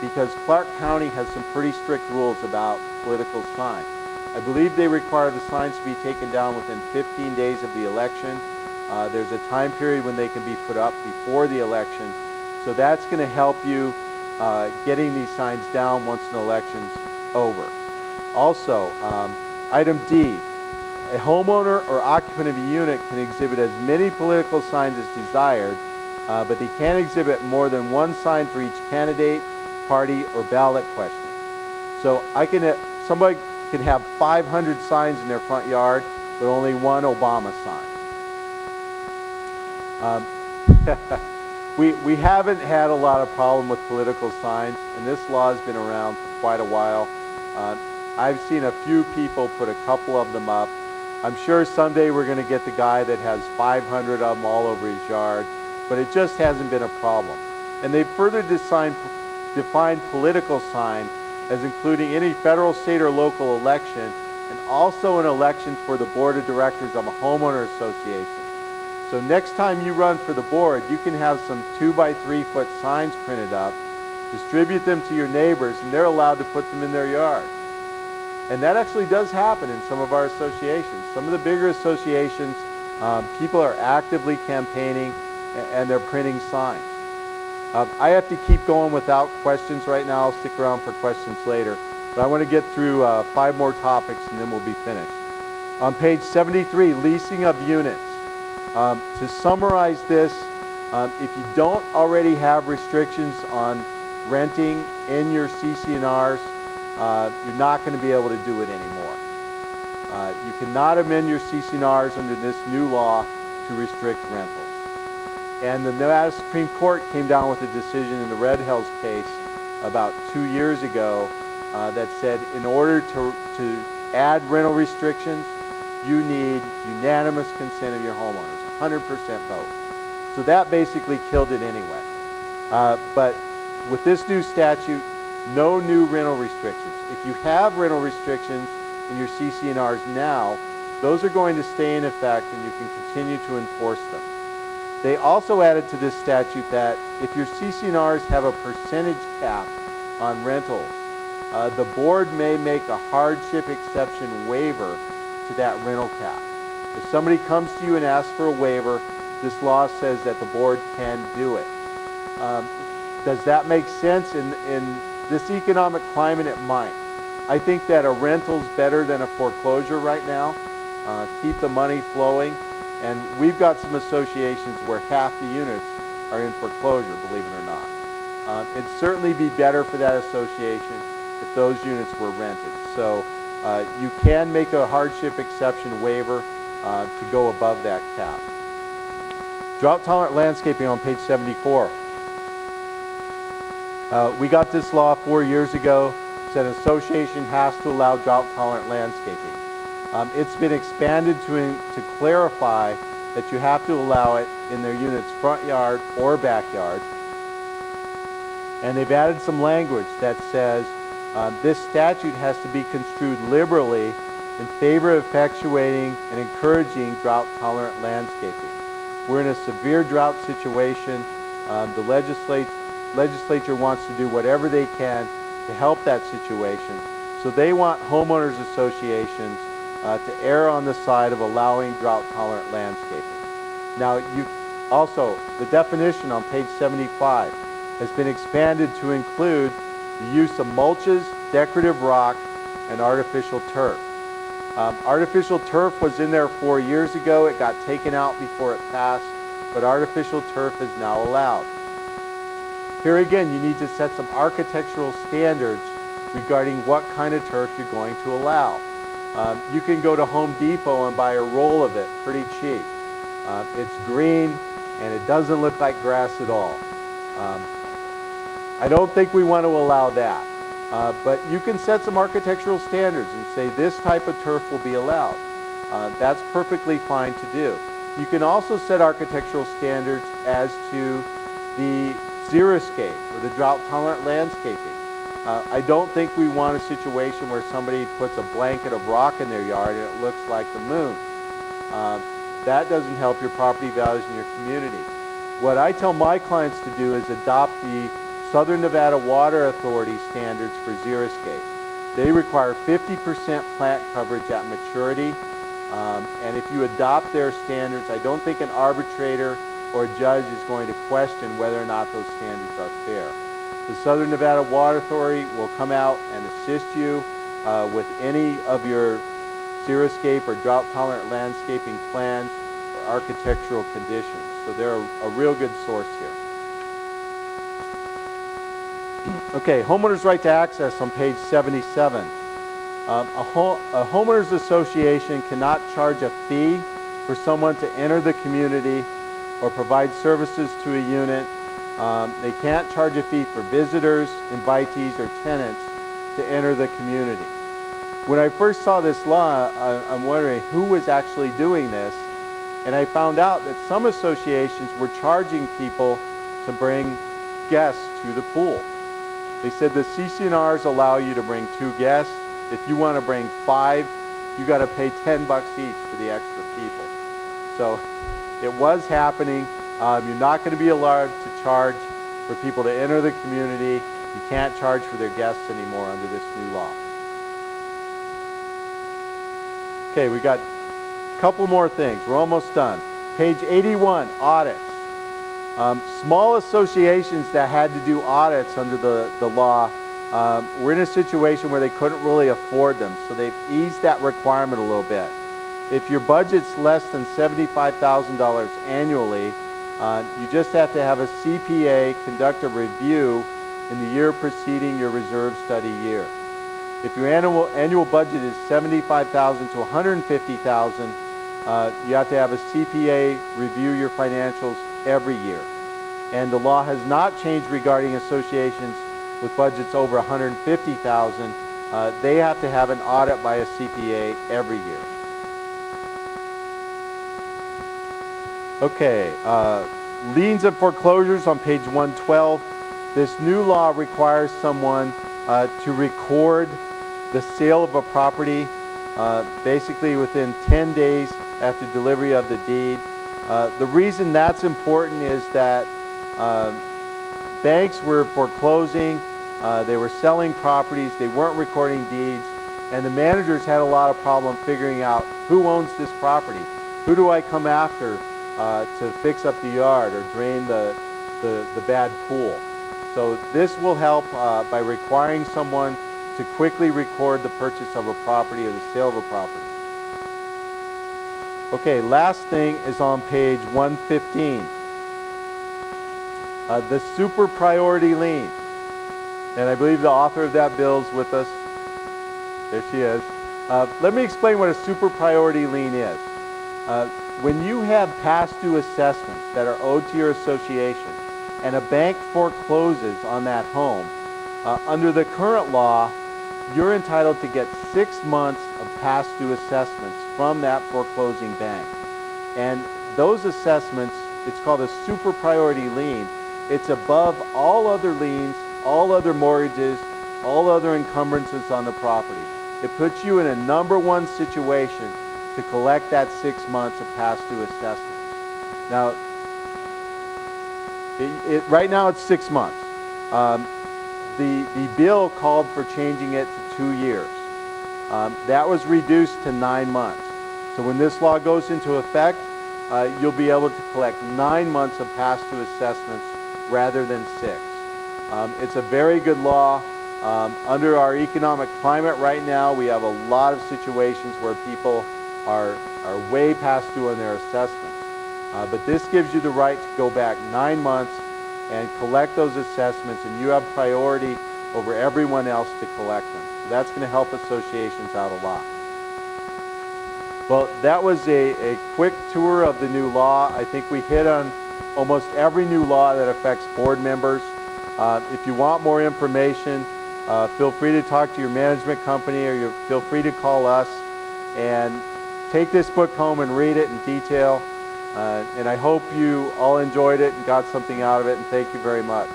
because Clark County has some pretty strict rules about political signs. I believe they require the signs to be taken down within 15 days of the election. There's a time period when they can be put up before the election. So that's going to help you getting these signs down once an election's over. Also, item D, a homeowner or occupant of a unit can exhibit as many political signs as desired, but they can't exhibit more than one sign for each candidate, party, or ballot question. So somebody can have 500 signs in their front yard, but only one Obama sign. We haven't had a lot of problem with political signs, and this law has been around for quite a while. I've seen a few people put a couple of them up. I'm sure someday we're going to get the guy that has 500 of them all over his yard, but it just hasn't been a problem. And they've further defined political sign as including any federal, state, or local election, and also an election for the board of directors of a homeowner association. So next time you run for the board, you can have some 2 by 3 foot signs printed up, distribute them to your neighbors, and they're allowed to put them in their yard. And that actually does happen in some of our associations. Some of the bigger associations, people are actively campaigning and they're printing signs. I have to keep going without questions right now. I'll stick around for questions later. But I want to get through 5 more topics and then we'll be finished. On page 73, leasing of units. To summarize this, if you don't already have restrictions on renting in your CC&Rs, you're not going to be able to do it anymore. You cannot amend your CC&Rs under this new law to restrict rentals. And the Nevada Supreme Court came down with a decision in the Red Hills case about 2 years ago that said in order to add rental restrictions, you need unanimous consent of your homeowners, 100% vote. So that basically killed it anyway. But with this new statute, no new rental restrictions. If you have rental restrictions in your CC&Rs now, those are going to stay in effect and you can continue to enforce them. They also added to this statute that if your CC&Rs have a percentage cap on rentals, the board may make a hardship exception waiver to that rental cap. If somebody comes to you and asks for a waiver, this law says that the board can do it. Does that make sense? In this economic climate, it might. I think that a rental's better than a foreclosure right now. Keep the money flowing. And we've got some associations where half the units are in foreclosure, believe it or not. It'd certainly be better for that association if those units were rented. So you can make a hardship exception waiver to go above that cap. Drought-tolerant landscaping on page 74. We got this law 4 years ago. Said an association has to allow drought-tolerant landscaping. It's been expanded to clarify that you have to allow it in their unit's front yard or backyard. And they've added some language that says this statute has to be construed liberally in favor of effectuating and encouraging drought-tolerant landscaping. We're in a severe drought situation. The legislature wants to do whatever they can to help that situation. So they want homeowners associations to err on the side of allowing drought-tolerant landscaping. Now, the definition on page 75 has been expanded to include the use of mulches, decorative rock, and artificial turf. Artificial turf was in there 4 years ago. It got taken out before it passed, but artificial turf is now allowed. Here again, you need to set some architectural standards regarding what kind of turf you're going to allow. You can go to Home Depot and buy a roll of it pretty cheap. It's green and it doesn't look like grass at all. I don't think we want to allow that. But you can set some architectural standards and say this type of turf will be allowed. That's perfectly fine to do. You can also set architectural standards as to the xeriscape or the drought-tolerant landscaping. I don't think we want a situation where somebody puts a blanket of rock in their yard and it looks like the moon. That doesn't help your property values in your community. What I tell my clients to do is adopt the Southern Nevada Water Authority standards for xeriscape. They require 50% plant coverage at maturity, and if you adopt their standards, I don't think an arbitrator or a judge is going to question whether or not those standards are fair. The Southern Nevada Water Authority will come out and assist you with any of your xeriscape or drought-tolerant landscaping plans or architectural conditions. So they're a real good source here. Okay, homeowners' right to access on page 77. A homeowners association cannot charge a fee for someone to enter the community or provide services to a unit. They can't charge a fee for visitors, invitees, or tenants to enter the community. When I first saw this law, I'm wondering who was actually doing this, and I found out that some associations were charging people to bring guests to the pool. They said the CC&Rs allow you to bring 2 guests. If you want to bring 5, you got to pay $10 each for the extra people. So it was happening. You're not going to be allowed to charge for people to enter the community. You can't charge for their guests anymore under this new law. Okay, we got a couple more things. We're almost done. Page 81, audits. Small associations that had to do audits under the law were in a situation where they couldn't really afford them, so they've eased that requirement a little bit. If your budget's less than $75,000 annually, you just have to have a CPA conduct a review in the year preceding your reserve study year. If your annual budget is $75,000 to $150,000, you have to have a CPA review your financials every year. And the law has not changed regarding associations with budgets over $150,000. They have to have an audit by a CPA every year. Okay, liens and foreclosures on page 112. This new law requires someone to record the sale of a property basically within 10 days after delivery of the deed. The reason that's important is that banks were foreclosing, they were selling properties, they weren't recording deeds, and the managers had a lot of problem figuring out who owns this property. Who do I come after to fix up the yard or drain the bad pool? So this will help by requiring someone to quickly record the purchase of a property or the sale of a property. Okay, last thing is on page 115. The super priority lien. And I believe the author of that bill is with us. There she is. Let me explain what a super priority lien is. When you have past due assessments that are owed to your association and a bank forecloses on that home, under the current law, you're entitled to get 6 months of past due assessments from that foreclosing bank. And those assessments, it's called a super priority lien. It's above all other liens, all other mortgages, all other encumbrances on the property. It puts you in a #1 situation to collect that 6 months of past due assessments. Now, right now it's 6 months. The bill called for changing it to 2 years. That was reduced to 9 months. So when this law goes into effect, you'll be able to collect 9 months of past due assessments rather than 6. It's a very good law. Under our economic climate right now, we have a lot of situations where people are way past due on their assessments. But this gives you the right to go back 9 months and collect those assessments, and you have priority over everyone else to collect them. So that's going to help associations out a lot. Well, that was a quick tour of the new law. I think we hit on almost every new law that affects board members. If you want more information, feel free to talk to your management company, or feel free to call us, and take this book home and read it in detail. And I hope you all enjoyed it and got something out of it, and thank you very much.